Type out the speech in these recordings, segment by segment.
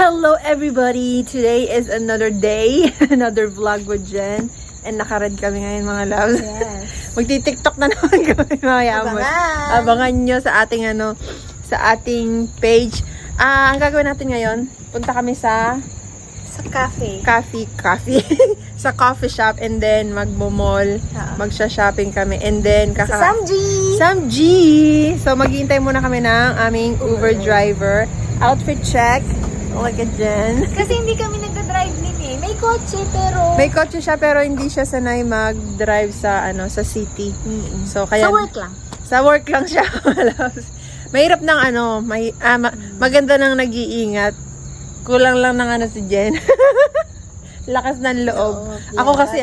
Hello everybody! Today is another day, another vlog with Jen. And naka-red kami ngayon mga loves. Yes. Magti-tiktok na naman kami mamaya. Abangan nyo sa ating sa ating page. Ang gagawin natin ngayon, punta kami sa cafe. sa coffee shop and then magmo-mall, magsha-shopping kami and then Samji! So maghihintay muna kami ng aming Uber driver. Outfit check. Look at Jen. Kasi hindi kami nagda-drive din eh. May kotse pero... May kotse siya pero hindi siya sanay mag-drive sa sa city. So kaya Sa work lang. Sa work lang siya. Mahirap ng maganda nang nag-iingat. Kulang lang ng si Jen. Lakas ng loob. Ako kasi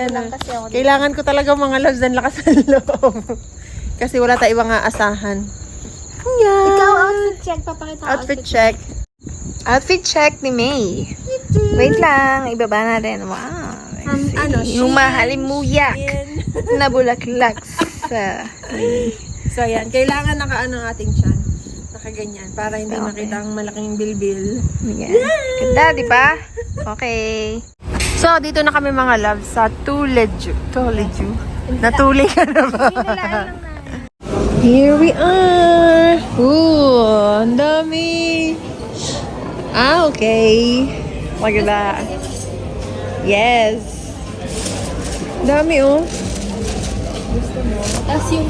kailangan ko talaga mga loves ng lakas ng loob. Kasi wala tayong ibang aasahan. Yeah. Ikaw, outfit check. Papakita Outfit check. Outfit check ni May. Wait lang, ibaba natin. Wow. Yung mahalimuyak na bulaklak sa... So, yan. Kailangan naka-ano ating tiyan. Nakaganyan. Para hindi makita ang malaking bilbil. Yeah. Ganda, di ba? Okay. So, dito na kami mga loves sa Tuleju. Natuli ka na ba? Here we are! Ooh, ang dami! Okay. Look at that. Yes. Dami oh.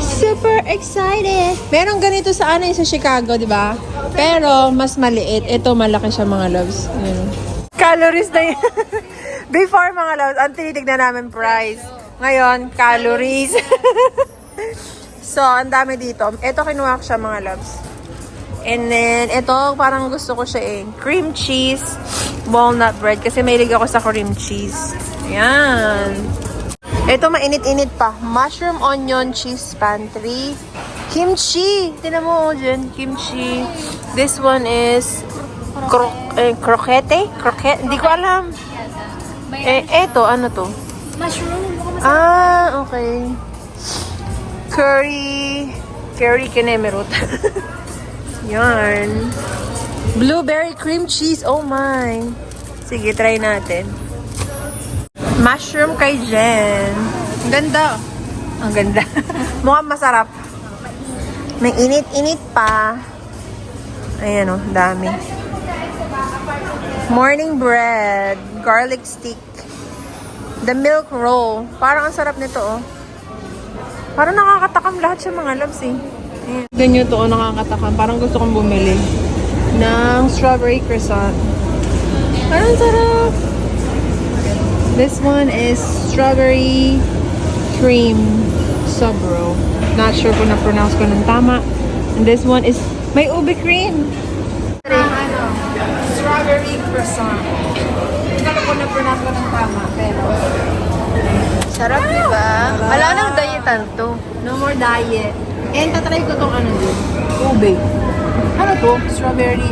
Super excited. Merong ganito sa sa Chicago, di ba? Pero mas maliit. Ito malaki siya mga loves. Ayan. Calories na yun. Before mga loves, ang tinitignan namin price. Ngayon, calories. So, ang dami dito. Ito kinuha ko siya mga loves. And then, ito, parang gusto ko siya eh. Cream cheese, walnut bread. Kasi mahilig ako sa cream cheese. Ayan. Ito, mainit-init pa. Mushroom, onion, cheese pantry. Kimchi. Tinan mo dyan. Kimchi. This one is croquete? Croquete? Hindi ko alam. Ito, ano to? Mushroom. Okay. Curry kinemerut. Yarn. Blueberry cream cheese. Oh my. Sige, try natin. Mushroom kay Jen. Ang ganda. Ang ganda. Mukhang masarap. May init-init pa. Ayan oh, dami. Morning bread. Garlic stick. The milk roll. Parang ang sarap nito oh. Parang nakakatakam lahat siya mga loves eh. Ganyan to, nakakatakam. Parang gusto kong bumili ng strawberry croissant. Parang sarap. This one is strawberry cream sobro. Not sure kung na-pronounce ko ng tama. And this one is may ube cream. Strawberry croissant. Hindi ko na-pronounce ko ng tama, pero Sarap, di ba? Wala nang dietan to. no more diet. And tatry ko tong din. Ube. Ano to? Strawberry,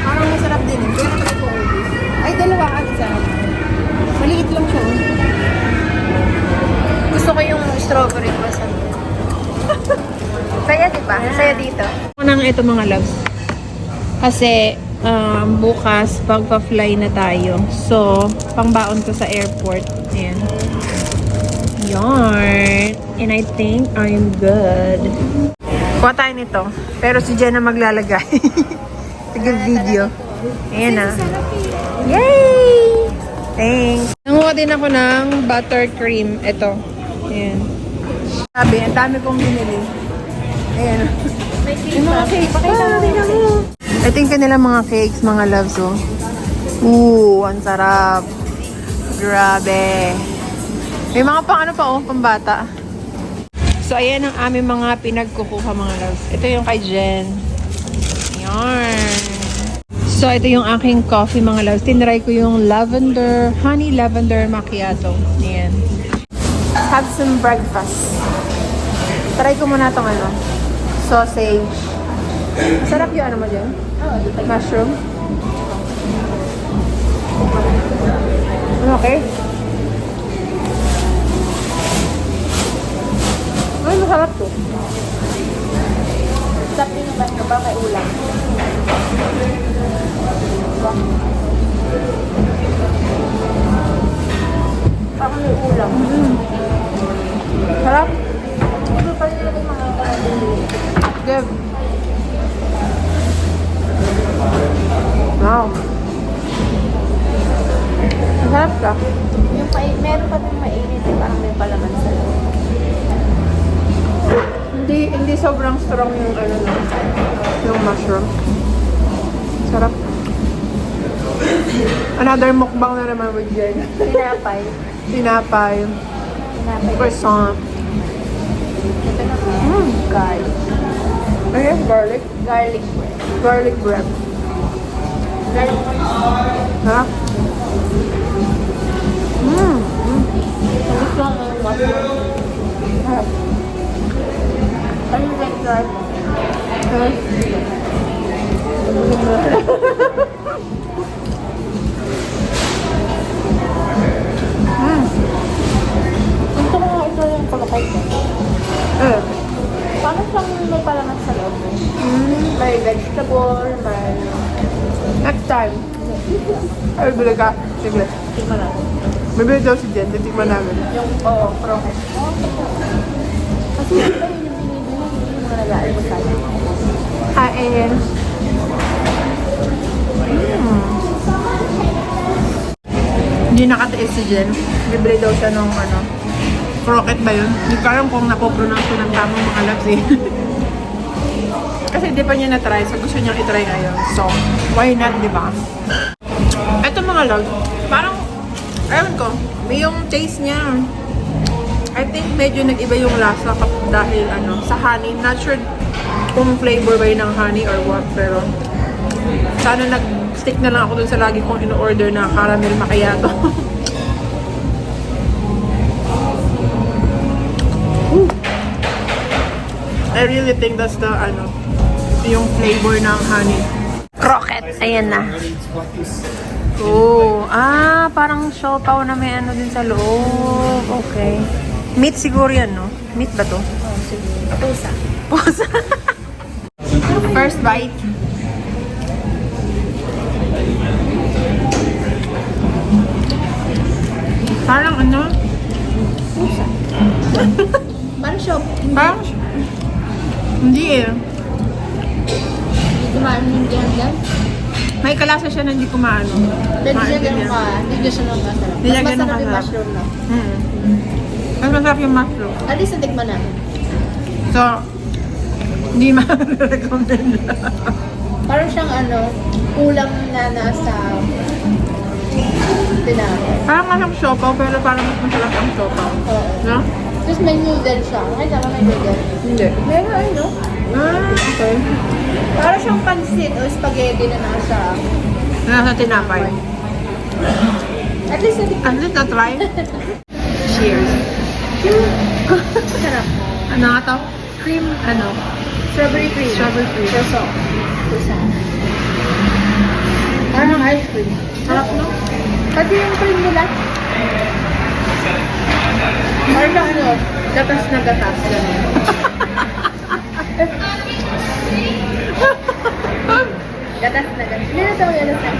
Parang masarap din eh. Pero tatry ko ube. Ay, dalawa ka isa. Maliit lang siya. Gusto ko yung strawberry croissant. Saya, di ba? Saya dito. Nang ito mga loves. Kasi bukas pagpa-fly na tayo. So, pangbaon ko sa airport. Ayan. Yarn. And I think I'm good. Kuha tayo nito. Pero si Jenna maglalagay. Sige video. Ayan na. Yay! Thanks. Nanguha din ako ng buttercream. Ito. Ayan. Sabi, ang dami kong binili. Ayan. Yung mga cake. Pakita mo. Ito yung kanilang mga cakes, mga loves, oh. Ooh, ang sarap. Grabe. May mga pambata. So, ayan ang aming mga pinagkukuha, mga loves. Ito yung kay Jen. Yarn. So, ito yung aking coffee, mga loves. Tinry ko yung honey lavender macchiato. Ayan. Have some breakfast. Try ko muna itong sausage. Sarap yung mo dyan? Mushroom. Okay. Ay, masarap to. Sarap din naman ka ba may ulam? lasa. Yung meron pa din mainit eh, parang may palaman sa loob. Hindi sobrang strong yung ano no, yung mushroom. Sarap. Another mukbang na naman with Jen. Tinapay. Tinapay. Tinapay. Croissant. Ito na po. Garlic. Ayun, garlic. Garlic bread. Garlic bread. Garlic bread. Ha? Gusto ko ng mushroom. Ano yung like garlic? Gusto ko nga ito yung kulakay ko. Paano siyang may palaman sa loob? May vegetable, may... Next time. Ay, bili ka. Sige. Tingnan natin. Bibili daw si Jen. Titikman namin. Yung, croquette. Kasi ito yung binibili yung mga nag-aaral mo sa akin. Kain. Hindi nakatiis si Jen. Bibili daw siya ng ano. Croquette ba yun? Hindi ko alam kung napopronounce ko ng tamang mga labs eh. Kasi hindi pa niya na-try. So gusto niyang i-try ngayon. So, why not, di ba? Ito mga loves. Parang, ewan ko, may yung taste niya. I think medyo nag-iba yung lasa dahil ano, sa honey. Not sure kung flavor ba yun ng honey or what, pero sana nag-stick na lang ako dun sa lagi kong in-order na caramel macchiato. I really think that's the ano, yung flavor ng honey. Croquette, ayan na. Oh, parang siopaw na may ano din sa loob. Okay. Meat siguro yan, no? Meat ba to? Oh, sige. Pusa. Pusa. First bite. Parang ano? Pusa. Parang siya, Parang, hindi eh. hindi kumain yung ganyan. May kalasa siya na hindi ko maano. Hindi siya ganun ka, hindi siya nang masarap. Hindi siya Mas ganun masarap yung kasarap. mushroom na. Mas masarap yung mushroom. At least natikman namin. So, hindi ma-recommend. Parang siyang ano, ulam na nasa tinapay. Parang nga siyang siopaw, pero parang mas masarap ang siopaw. Oo. No? Tapos may noodle siya. Nakita mo may noodle? Hindi. Meron ano? Okay. Parang siyang pansit o spaghetti na nasa. Nasa tinapay. At least natikman. Ano na try? Cheers. Sarap. Ano nga to? Cream, ano? Strawberry cream. Strawberry cream. Puso. Pusa. Parang ice cream. Sarap, no? Pati yung cream nila. Parang siyang ano, gatas na gatas. Ganun. Gatas na gatas. Hindi na ito gatas na.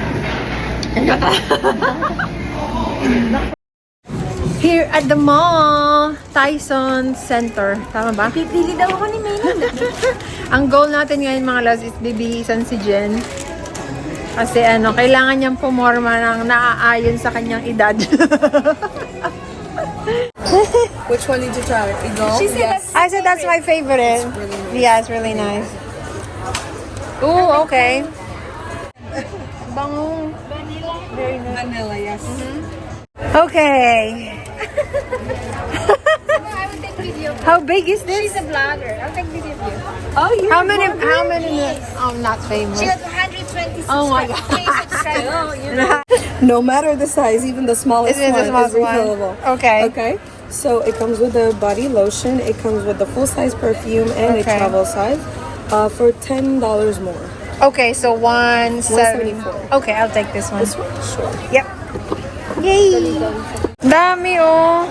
Here at the mall, Tyson Center. Tama ba? Pipili daw ako ni Maynard. Ang goal natin ngayon mga loves is bibihisan si Jen. Kasi ano, kailangan niyang pumorma ng naaayon sa kanyang edad. Which one did you try? Eagle? She said that's I said that's my favorite. Yeah, it's really nice. Ooh, okay. Bango. very nice. Vanilla, yes. Okay. I would take video. How big is this? She's a vlogger. I'll take video of you. Oh, you How many? I'm not famous. She has 120 Oh my subscribers. No matter the size, even the smallest It is one the smallest is one. refillable. Okay. Okay. So it comes with a body lotion. It comes with a full-size perfume and Okay. a travel size for $10 more. Okay, so 174. 174. Okay, I'll take this one. This one? Sure. Yep. Yay! Dami oh.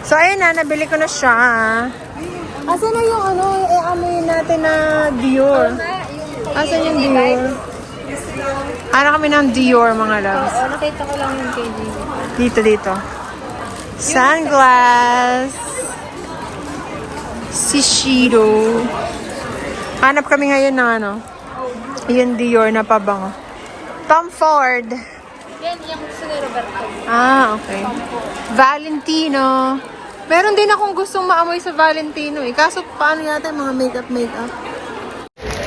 So ayun na, nabili ko na siya. Asan na yung ano, i-amoy natin na Dior? Asan yung Dior? Ano kami ng Dior mga loves? Oo, nakita ko lang yung kay Gigi. Dito. Sunglass. Shiseido. Hanap kami ngayon ng ano. Yung Dior na pabango. Tom Ford. Yan, yung gusto ni Roberto. Ah, okay. Valentino. Meron din akong gustong maamoy sa Valentino eh. Kaso paano yata yung mga makeup?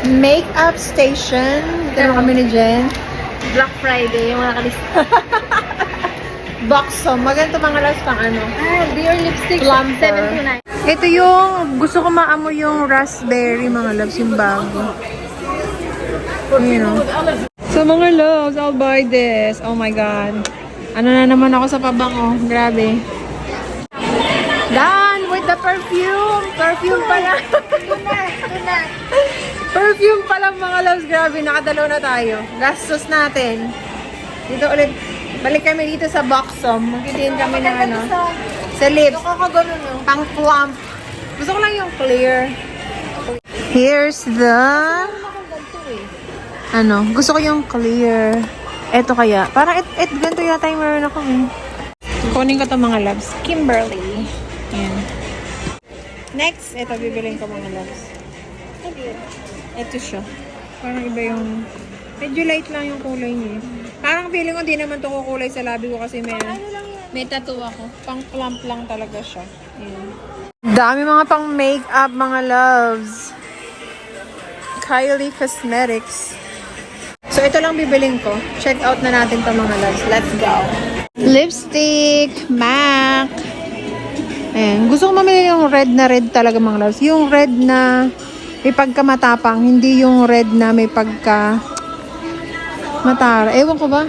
Makeup station. Dito kami ni Jen. Black Friday, yung mga kalista. Boxom. Maganda mga loves pang ano. Dior lipstick, Plumper. 729. Ito yung gusto ko maamoy yung raspberry mga loves, yung bago. Ayun o. So mga loves, I'll buy this. Oh my God. Ano na naman ako sa pabango. Grabe. Done with the perfume. Perfume pala. Tuna. Perfume pala mga loves. Grabe, nakadalaw na tayo. Gastos natin. Dito ulit. Balik kami dito sa Boxom. Magtitiin kami ng ano. Sa lips. Nakakaganon yun. Pang plump. Gusto ko lang yung clear. Here's the... Ano, gusto ko yung clear. Eto kaya. Parang ganito yata yung meron ako eh. Kunin ko to mga loves. Kimberly. Ayan. Next, eto bibilin ko mga loves. Eto siya. Parang iba yung... Medyo light lang yung kulay niya. Parang feeling ko di naman to kukulay sa labi ko kasi may tattoo ako. Pang plump lang talaga siya. Ayan. Dami mga pang makeup mga loves. Kylie Cosmetics. So, ito lang bibiling ko. Check out na natin to mga loves. Let's go. Lipstick. MAC. Ayan. Gusto ko mamili yung red na red talaga mga loves. Yung red na may pagkamatapang. Hindi yung red na may pagka matara. Ewan ko ba?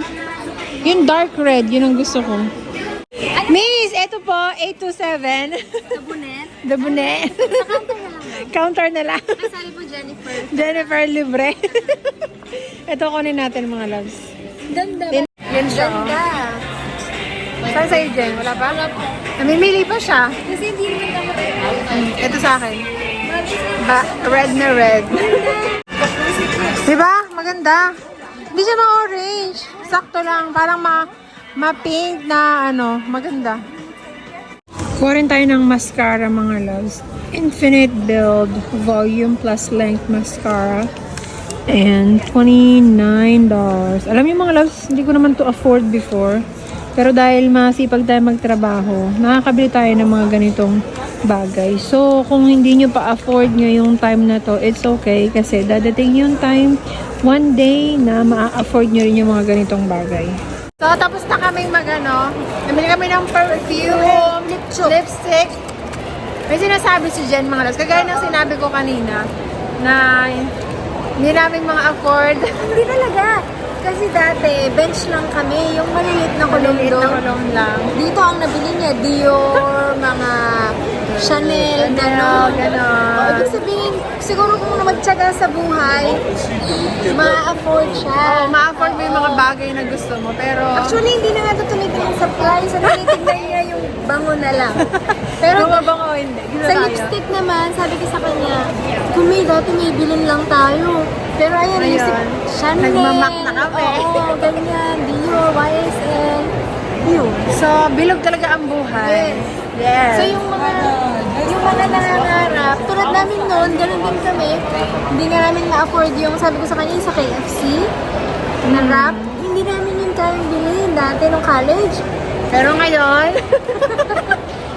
Yung dark red. Yun ang gusto ko. Miss, ito po. 827. Sa bunet. The Bonet. Counter na lang. Kasali po Jennifer. Jennifer Libre. Ito kunin natin mga loves. Ganda. Yan siya. Ganda. Saan sa'yo, Jen? Wala pa? Namimili pa siya. Kasi hindi rin ako tayo. Ito sa akin. Red na red. Diba? Maganda. Hindi siya ma-orange. Sakto lang. Parang ma-pink na ano. Maganda. Kuha rin tayo ng mascara mga loves. Infinite Build Volume Plus Length Mascara. And $29. Alam niyo mga loves, hindi ko naman to afford before. Pero dahil masipag tayo magtrabaho, nakakabili tayo ng mga ganitong bagay. So, kung hindi nyo pa afford nyo yung time na to, it's okay. Kasi dadating yung time, one day na ma-afford nyo rin yung mga ganitong bagay. So, tapos na kaming mag-ano. Namili kami ng perfume, lipstick. May sinasabi si Jen mga loves. Kagaya ng sinabi ko kanina, na hindi namin mga afford. Hindi talaga. Kasi dati, bench lang kami. Yung maliliit na kulong doon. lang. Dito ang nabili niya, Dior, mga Chanel, gano'n. O, ibig sabihin, siguro kung magtsaga sa buhay, ma-afford siya. Ma-afford mo yung mga bagay na gusto mo. Pero, Actually, hindi na nga ito tumitingin sa price. Ang tinitingnan niya yung bango na lang. Pero bumabang o hindi. sa lipstick naman, sabi ko sa kanya, kung may dati may bilhin lang tayo. Pero ayan, Ayun. Chanel. Nagmamak na kami. Oo, ganyan. Dior, YSL. Yun. So, bilog talaga ang buhay. Yes. So yung mga nangangarap, tulad namin noon, ganun din kami. Hindi nga namin na-afford yung, sabi ko sa kanya, yung sa KFC, na wrap. Hindi namin yung kayang bilhin dati nung college. Pero ngayon,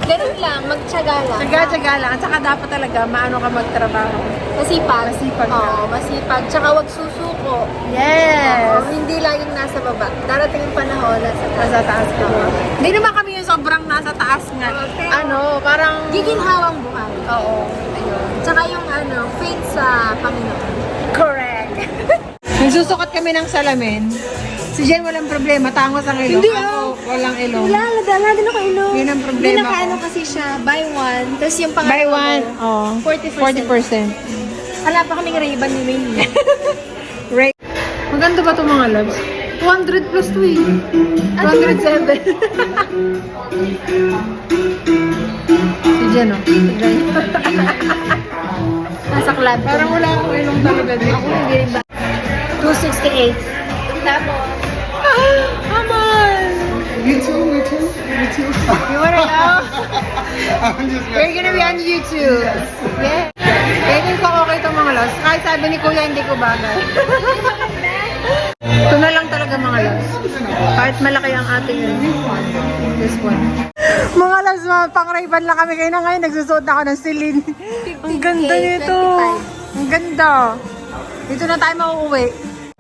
Ganun lang, magtsaga lang. tsaga-tsaga lang. At saka dapat talaga maano ka magtrabaho. Masipag. Masipag ka. Oo, masipag. Tsaka wag susuko. Yes. Oo, hindi laging nasa baba. Darating yung panahon, nasa taas. Nasa taas ka. Hindi naman kami yung sobrang nasa taas nga. Okay. Ano, parang... Giginhawang buhay. Oo. Ayun. Tsaka yung faith sa Panginoon. Correct. Nagsusukat kami ng salamin. Si Jen walang problema, tangos ang ilong. Hindi, Ako, walang ilong. Wala din ako ilong. Yun ang problema Hindi ko. nakaano kasi siya, buy one. Tapos yung pangalawa Buy one, mo, 40%. 40%. Wala pa kaming Ray-Ban ni Winnie. Right. Maganda ba ito mga loves? 200 plus to eh. 207. Si Jen, oh. Nasa club. Parang wala akong ilong talaga din. Ako hindi rin ba? 268. Tapos, Come on! Me too. You wanna know? I'm just We're gonna be on YouTube. Yeah. Kaya ko okay itong mga loves. Kahit sabi ni Kuya, hindi ko bagay. Ito na lang talaga mga loves. Kahit malaki ang ating this one. Mga loves, pang-Ray-Ban lang kami kayo na ngayon. Nagsusuot na ako ng Celine. Ang ganda nito. Ang ganda. Dito na tayo mauuwi.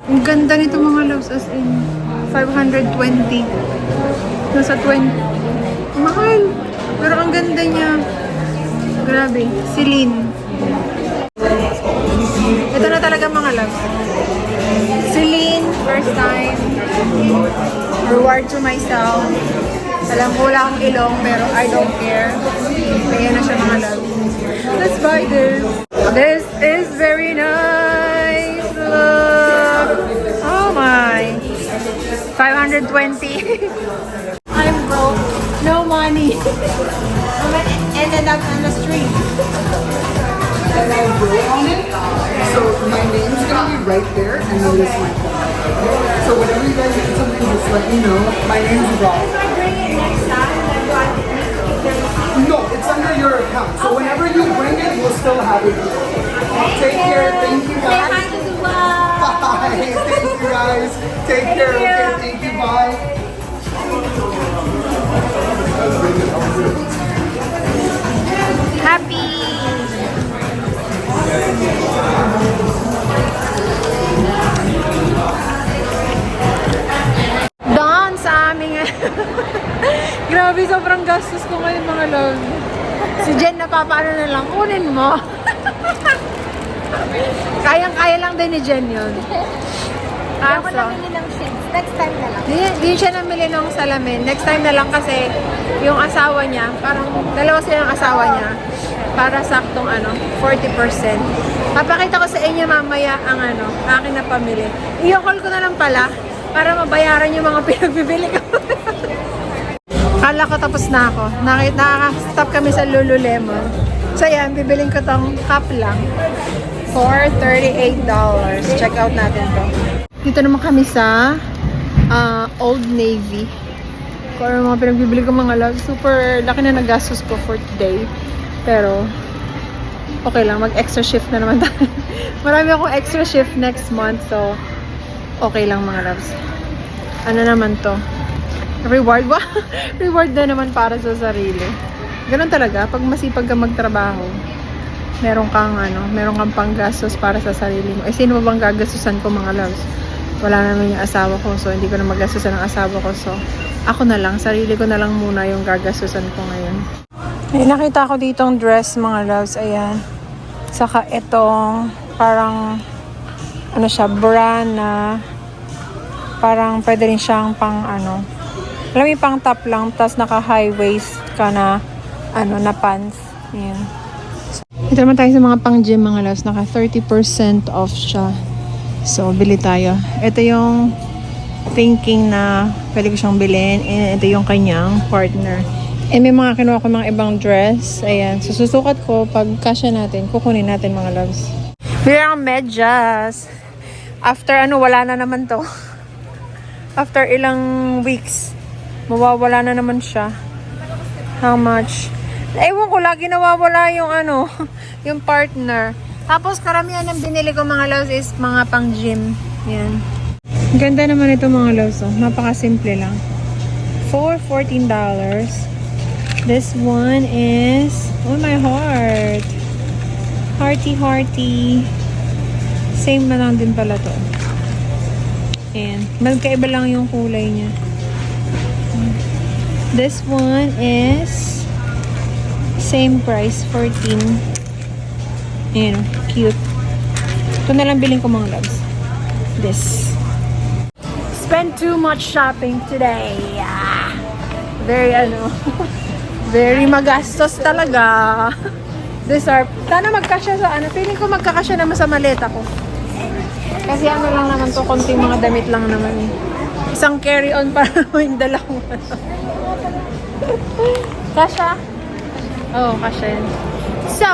Ang ganda nito mga loves, as in 520. Nasa 20. Mahal. Pero ang ganda niya. Grabe. Celine. Ito na talaga mga loves. Celine, first time. Reward to myself. Alam ko wala akong ilong, pero I don't care. Kaya na siya mga loves. Let's buy this. This is very nice. Look. Oh my. 520. I'm broke. No money. I ended up on the street. And I wrote on it. So my name's gonna be right there, and then this my phone number. So whenever you guys need something, just let me know. My name's Rob. No, it's under your account. So whenever you bring it, we'll still have it here. Take care. Thank you guys. Bye. Thank you guys. Take care. Okay. Thank you. Bye. Happy! Doon sa aming... Grabe, sobrang gastos ko ngayon mga love. Si Jen, napapaano na lang, kunin mo. Kayang-kaya lang din ni Jen yun. Ako namili ng shades. Next time na lang. Di siya namili ng salamin. Next time na lang kasi yung asawa niya, parang dalawa silang asawa niya, para saktong 40%. Papakita ko sa inyo mamaya ang akin na pamili. I-call ko na lang pala para mabayaran yung mga pinagbibili ko. Kala ko tapos na ako. Nakaka-stop kami sa Lululemon. So yan, bibiling ko tong cup lang for $38. Check out natin to. Dito naman kami sa Old Navy. Kung ano mga pinagbibili ko mga love. Super laki na nagastos ko for today. Pero, okay lang. Mag-extra shift na naman tayo. Marami akong extra shift next month. So, okay lang mga loves. Ano naman to? Reward ba? Reward na naman para sa sarili. Ganun talaga. Pag masipag ka magtrabaho, meron kang panggastos para sa sarili mo. Eh, sino ba bang gagastusan ko mga loves? Wala naman yung asawa ko. So, hindi ko na maggastusan ng asawa ko. So, ako na lang. Sarili ko na lang muna yung gagastusan ko ngayon. May nakita ko ditong dress mga loves. Ayan. Saka itong parang bra na parang pwede rin siyang pang alam mo yung pang top lang. Tapos naka high waist ka na na pants. Ayan. Ito naman tayo sa mga pang gym mga loves. Naka 30% off siya. So, bili tayo. Ito yung thinking na pwede ko siyang bilhin. And ito yung kanyang partner. Eh, may mga kinuha ko mga ibang dress. Ayan. So, susukat ko. Pag kasya natin, kukunin natin mga loves. Bili ang medyas. After wala na naman to. After ilang weeks, mawawala na naman siya. How much? Ewan ko, lagi nawawala yung yung partner. Tapos, karamihan ng binili ko mga loves is mga pang gym. Yan. Ganda naman ito mga loves. Oh. Napaka-simple lang. For $14. This one is, oh my heart. Hearty. Same na lang din pala to. Ayan. Magkaiba lang yung kulay niya. This one is same price, 14. Ayan, cute. Ito na lang bilhin ko mga loves. This. Spent too much shopping today. Very very magastos talaga. Sana magkasya sa feeling ko magkakasya naman sa maleta ko. Kasi lang naman to, konting mga damit lang naman eh. Isang carry-on para yung dalawang kasya? Oo, kasya yan. So,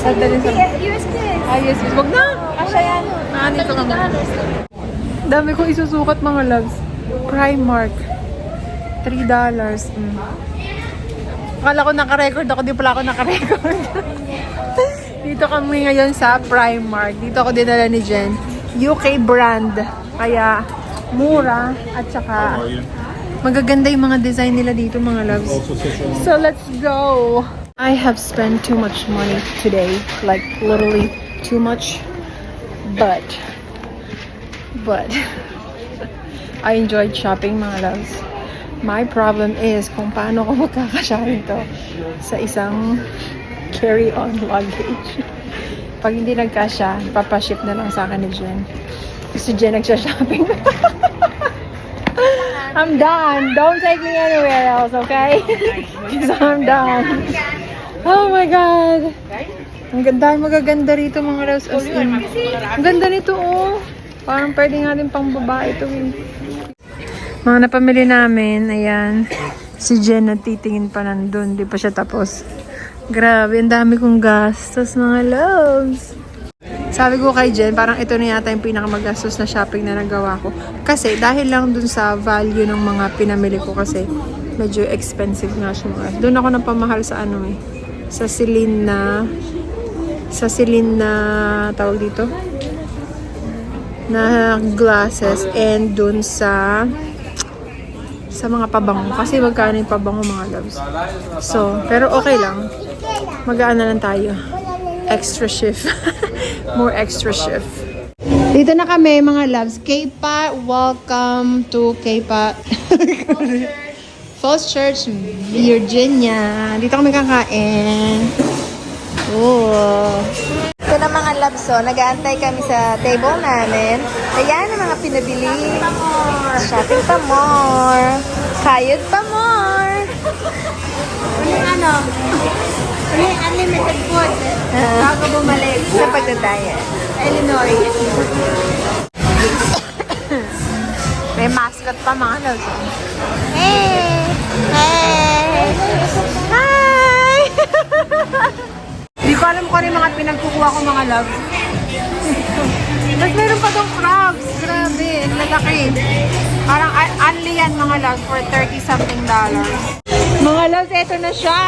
USPS. USPS. Wag na! Kasya yan. Dito ka mo. Dami kong isusukat mga loves. Primark. $3. Akala ko naka-record ako, di pala ako naka-record. Dito kami ngayon sa Primark. Dito ako dinala ni Jen. UK brand. Kaya mura at saka magaganda yung mga design nila dito mga loves. So let's go! I have spent too much money today. Like literally too much. But I enjoyed shopping mga loves. My problem is kung paano ko magkakasya ito sa isang carry-on luggage. Pag hindi nagkasya, papaship na lang sa akin ni Jen. Si Jen nagsha-shopping. I'm done. Don't take me anywhere else, okay? Because I'm done. Oh my God. Ang ganda, magaganda rito mga loves. As in. Ang ganda nito, oh. Parang pwede nga din pang babae ito. Mga napamili namin, ayan. Si Jen natitingin pa nandun. Di pa siya tapos. Grabe, ang dami kong gastos mga loves. Sabi ko kay Jen, parang ito na yata yung pinakamagastos na shopping na nagawa ko. Kasi dahil lang dun sa value ng mga pinamili ko kasi medyo expensive nga siya mga. Doon ako napamahal sa ano eh. Sa Celine na tawag dito na glasses and dun sa mga pabango. Kasi magkano yung pabango mga loves. So, pero okay lang. Magaan na lang tayo. Extra shift. More extra shift. Dito na kami mga loves. K-Pa, welcome to K-Pa. Falls Church, Virginia. Dito kami kakain. Oh. Ito na mga loves, so nag-aantay kami sa table namin. Ayan ang mga pinabili. Shopping pa more. Kayod pa more. Ano? Unlimited food. Bago bumalik Sa pagdadaya. Illinois. May mascot pa mga loves. Hey! Hey! Hi! Hindi ko alam kung ano yung mga pinagkukuha ko mga loves. Tapos meron pa tong crabs. Grabe, ang lalaki. Parang only yan mga loves for $30-something. Mga loves, eto na siya.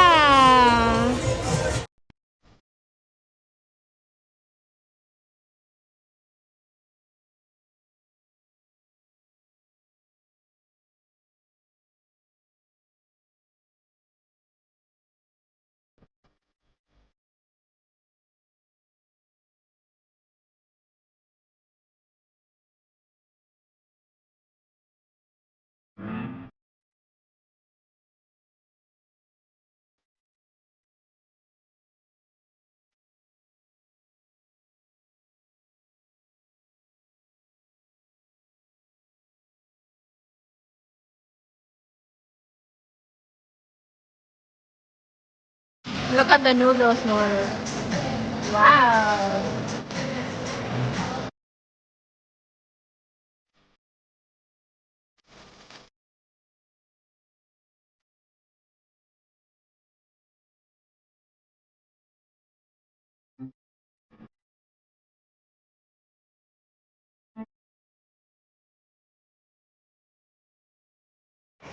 Look at the noodles, Nora. Wow.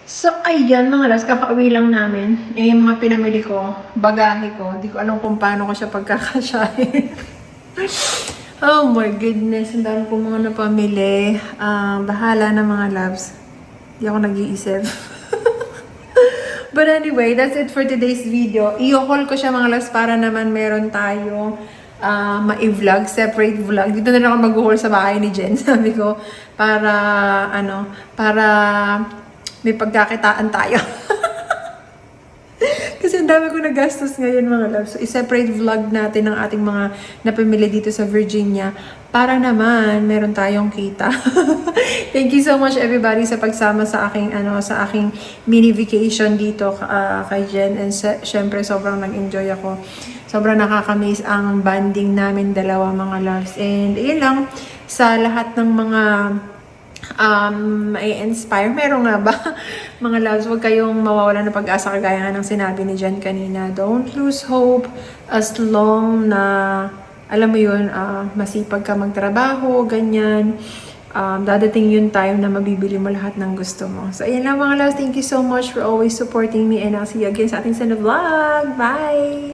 So, ayan mga las, kakauwi lang namin. Yung mga pinamili ko, bagahe ko. Hindi ko alam kung paano ko siya pagkakasyahin. Oh my goodness, ang dami kong mga napamili. Bahala na mga loves. Hindi ako nag-iisip. But anyway, that's it for today's video. I-haul ko siya mga loves para naman meron tayo ma-vlog, separate vlog. Dito na lang ako mag-haul sa bahay ni Jen. Sabi ko, para may pagkakitaan tayo. Kasi ang dami ko nagastos ngayon mga loves. So, i-separate vlog natin ng ating mga napamili dito sa Virginia para naman meron tayong kita. Thank you so much everybody sa pagsama sa aking mini vacation dito kay Jen. And syempre sobrang nag-enjoy ako. Sobrang nakakamiss ang bonding namin dalawa mga loves. And ayun lang, sa lahat ng mga i-inspire. Meron nga ba? Mga loves, huwag kayong mawawala ng pag-asa kagaya nga ng sinabi ni Jen kanina. Don't lose hope as long na, alam mo yun, masipag ka magtrabaho, ganyan. Dadating yung time na mabibili mo lahat ng gusto mo. So, ayan lang mga loves. Thank you so much for always supporting me and I'll see you again sa ating sa vlog. Bye!